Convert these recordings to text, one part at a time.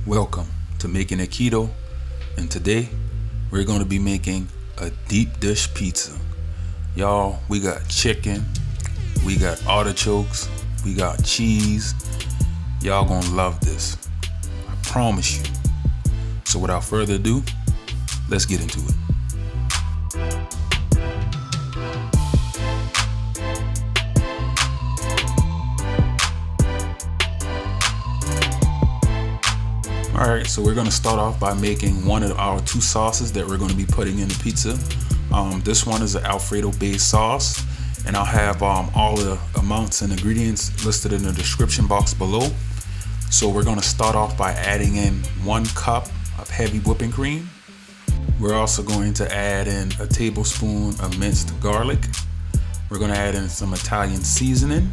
Welcome to Making It Keto, and today we're going to be making a deep dish pizza. Y'all, we got chicken, we got artichokes, we got cheese. Y'all gonna love this, I promise you. So without further ado, let's get into it. Alright, so we're going to start off by making one of our two sauces that we're going to be putting in the pizza. This one is an Alfredo based sauce, and I'll have all the amounts and ingredients listed in the description box below. So we're going to start off by adding in 1 cup of heavy whipping cream. We're also going to add in a tablespoon of minced garlic. We're going to add in some Italian seasoning.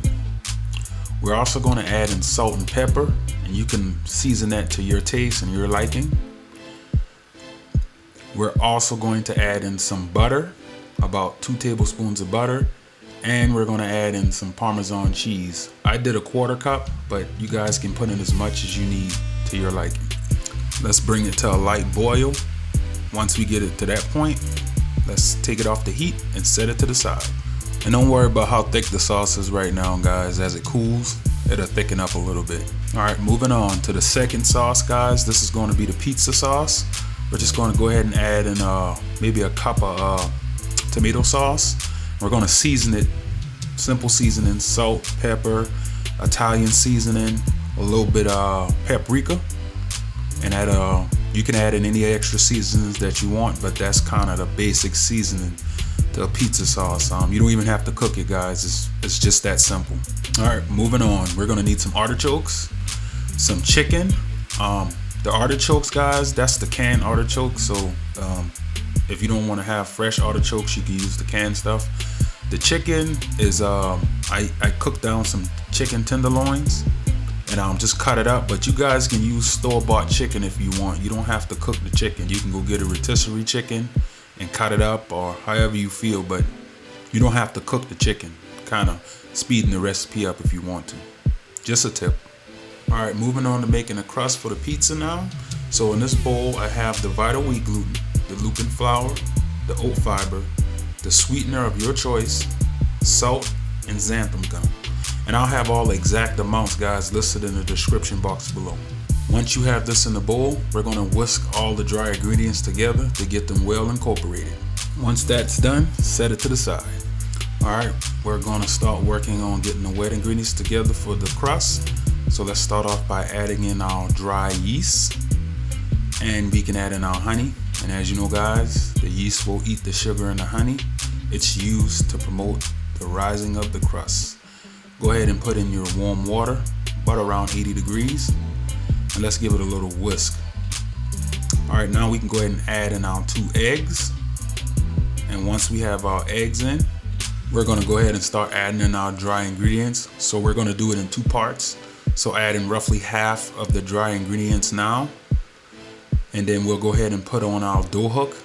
We're also going to add in salt and pepper, and you can season that to your taste and your liking. We're also going to add in some butter, about 2 tablespoons of butter, and we're going to add in some Parmesan cheese. I did a 1/4 cup, but you guys can put in as much as you need to your liking. Let's bring it to a light boil. Once we get it to that point, let's take it off the heat and set it to the side. And don't worry about how thick the sauce is right now, guys. As it cools, it'll thicken up a little bit. All right, moving on to the second sauce, guys. This is going to be the pizza sauce. We're just going to go ahead and add in maybe a cup of tomato sauce. We're going to season it, simple seasoning, salt, pepper, Italian seasoning, a little bit of paprika, and add you can add in any extra seasonings that you want, but that's kind of the basic seasoning to a pizza sauce. You don't even have to cook it, guys. It's just that simple. All right, moving on. We're gonna need some artichokes, some chicken. The artichokes, guys, that's the canned artichoke. So if you don't want to have fresh artichokes, you can use the canned stuff. The chicken is I cooked down some chicken tenderloins and just cut it up, but you guys can use store-bought chicken if you want. You don't have to cook the chicken. You can go get a rotisserie chicken and cut it up, or however you feel, but you don't have to cook the chicken. Kind of speeding the recipe up if you want to. Just a tip. All right, moving on to making a crust for the pizza now. So in this bowl, I have the vital wheat gluten, the Lupin Flour, the Oat Fiber, the sweetener of your choice, salt, and Xanthan Gum. And I'll have all the exact amounts, guys, listed in the description box below. Once you have this in the bowl, we're going to whisk all the dry ingredients together to get them well incorporated. Once that's done, set it to the side. Alright, we're going to start working on getting the wet ingredients together for the crust. So let's start off by adding in our dry yeast, and we can add in our honey. And as you know, guys, the yeast will eat the sugar in the honey. It's used to promote the rising of the crust. Go ahead and put in your warm water, about around 80 degrees. And let's give it a little whisk. All right, now we can go ahead and add in our 2 eggs. And once we have our eggs in, we're gonna go ahead and start adding in our dry ingredients. So we're gonna do it in 2 parts. So add in roughly half of the dry ingredients now. And then we'll go ahead and put on our dough hook.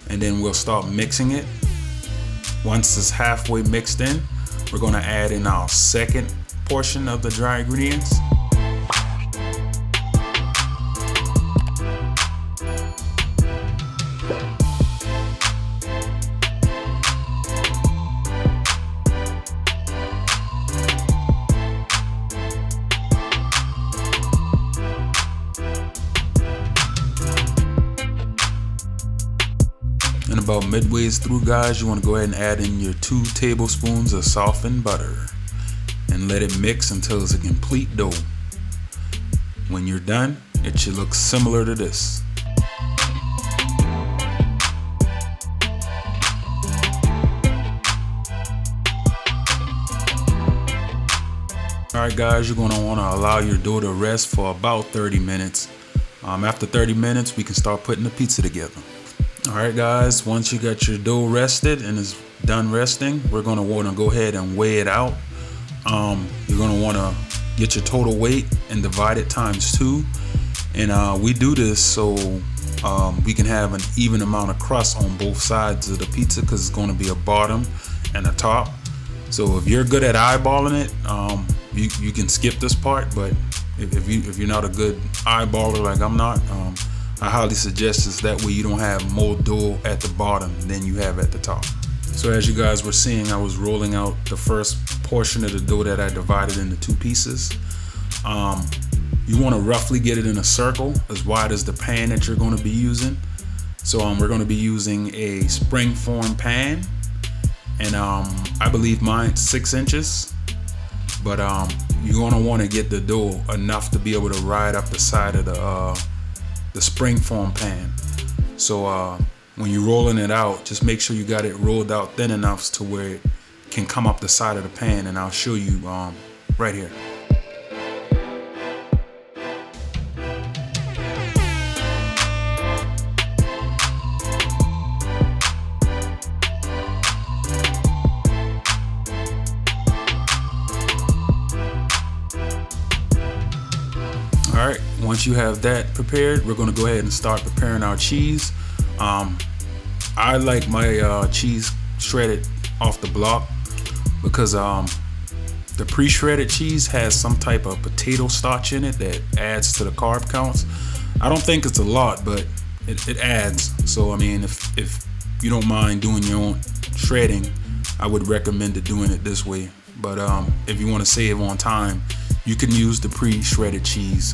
And then we'll start mixing it. Once it's halfway mixed in, we're gonna add in our second portion of the dry ingredients. And about midway through, guys, you want to go ahead and add in your 2 tablespoons of softened butter and let it mix until it's a complete dough. When you're done, it should look similar to this. Alright, guys, you're going to want to allow your dough to rest for about 30 minutes. After 30 minutes, we can start putting the pizza together. Alright, guys, once you got your dough rested and it's done resting, we're going to want to go ahead and weigh it out. You're going to want to get your total weight and divide it times 2. And we do this so we can have an even amount of crust on both sides of the pizza, because it's going to be a bottom and a top. So if you're good at eyeballing it, you can skip this part, but If you're not a good eyeballer like I'm not, I highly suggest this. That way you don't have more dough at the bottom than you have at the top. So as you guys were seeing, I was rolling out the first portion of the dough that I divided into 2 pieces. You want to roughly get it in a circle as wide as the pan that you're going to be using. So we're going to be using a spring-form pan, and I believe mine's 6 inches. But you're going to want to get the dough enough to be able to ride up the side of the spring-form pan. So when you're rolling it out, just make sure you got it rolled out thin enough to where it can come up the side of the pan, and I'll show you right here. Alright, once you have that prepared, we're going to go ahead and start preparing our cheese. I like my cheese shredded off the block because the pre-shredded cheese has some type of potato starch in it that adds to the carb counts. I don't think it's a lot, but it adds. So I mean, if you don't mind doing your own shredding, I would recommend doing it this way. But if you want to save on time, you can use the pre-shredded cheese.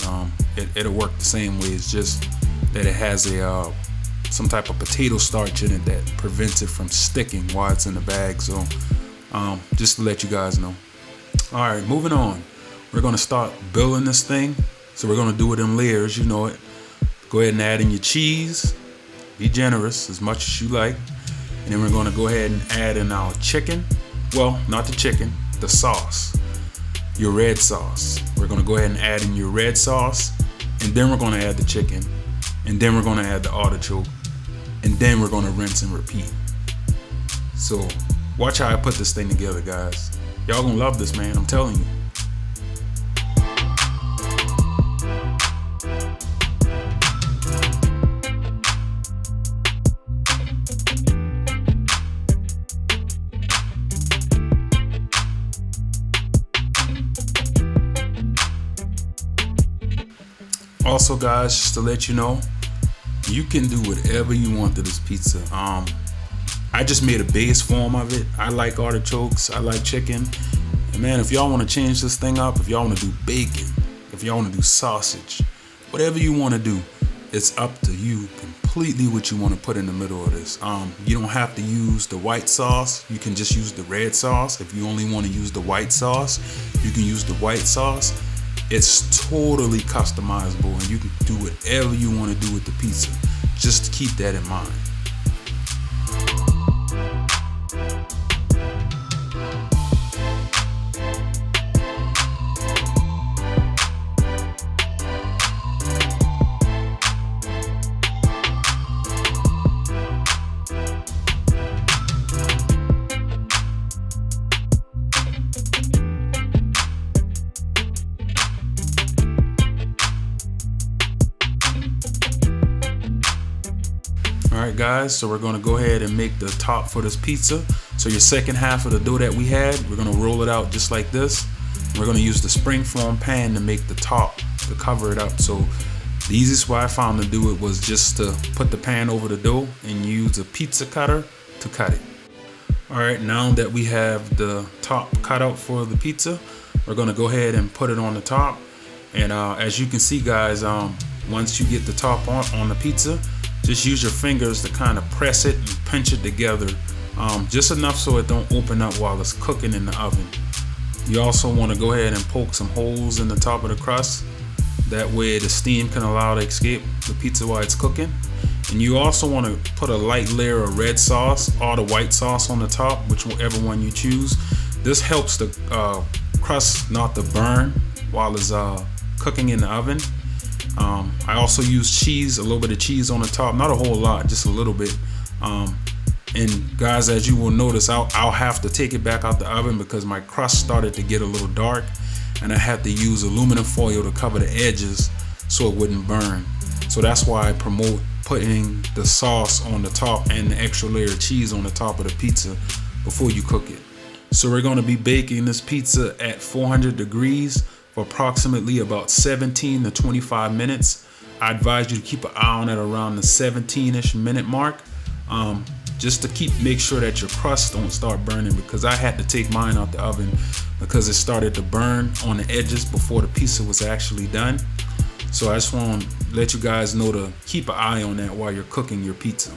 It'll work the same way. It's just that it has some type of potato starch in it that prevents it from sticking while it's in the bag. So just to let you guys know. All right, moving on. We're gonna start building this thing. So we're gonna do it in layers, you know it. Go ahead and add in your cheese. Be generous, as much as you like. And then we're gonna go ahead and add in our chicken. Well, not the chicken, the sauce. Your red sauce. We're gonna go ahead and add in your red sauce, and then we're gonna add the chicken, and then we're gonna add the artichoke, and then we're gonna rinse and repeat. So watch how I put this thing together, guys. Y'all gonna love this, man, I'm telling you. Also, guys, just to let you know, you can do whatever you want to this pizza. I just made a base form of it. I like artichokes, I like chicken. And man, if y'all want to change this thing up, if y'all want to do bacon, if y'all want to do sausage, whatever you want to do, it's up to you completely what you want to put in the middle of this. You don't have to use the white sauce. You can just use the red sauce. If you only want to use the white sauce, you can use the white sauce. It's totally customizable, and you can do whatever you want to do with the pizza. Just keep that in mind. Alright guys, so we're going to go ahead and make the top for this pizza. So your second half of the dough that we had, we're going to roll it out just like this. We're going to use the spring-form pan to make the top, to cover it up. So the easiest way I found to do it was just to put the pan over the dough and use a pizza cutter to cut it. Alright, now that we have the top cut out for the pizza, we're going to go ahead and put it on the top. And as you can see, guys, once you get the top on the pizza, just use your fingers to kind of press it and pinch it together, just enough so it don't open up while it's cooking in the oven. You also want to go ahead and poke some holes in the top of the crust. That way the steam can allow to escape the pizza while it's cooking. And you also want to put a light layer of red sauce or the white sauce on the top, whichever one you choose. This helps the crust not to burn while it's cooking in the oven. I also use cheese, a little bit of cheese on the top, not a whole lot, just a little bit. And guys, as you will notice, I'll have to take it back out the oven because my crust started to get a little dark, and I had to use aluminum foil to cover the edges so it wouldn't burn. So that's why I promote putting the sauce on the top and the extra layer of cheese on the top of the pizza before you cook it. So we're going to be baking this pizza at 400 degrees for approximately about 17 to 25 minutes. I advise you to keep an eye on it around the 17-ish minute mark, just to make sure that your crust don't start burning, because I had to take mine out the oven because it started to burn on the edges before the pizza was actually done. So I just want to let you guys know to keep an eye on that while you're cooking your pizza.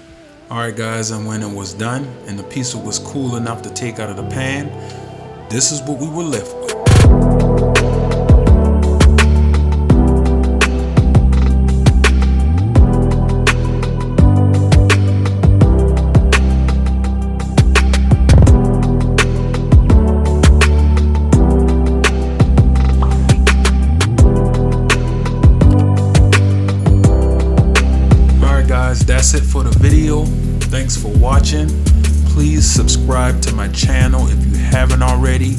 Alright guys, and when it was done and the pizza was cool enough to take out of the pan, this is what we were left with. That's it for the video. Thanks for watching. Please subscribe to my channel if you haven't already,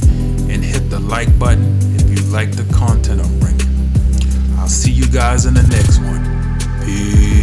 and hit the like button if you like the content I'm bringing. I'll see you guys in the next one. Peace.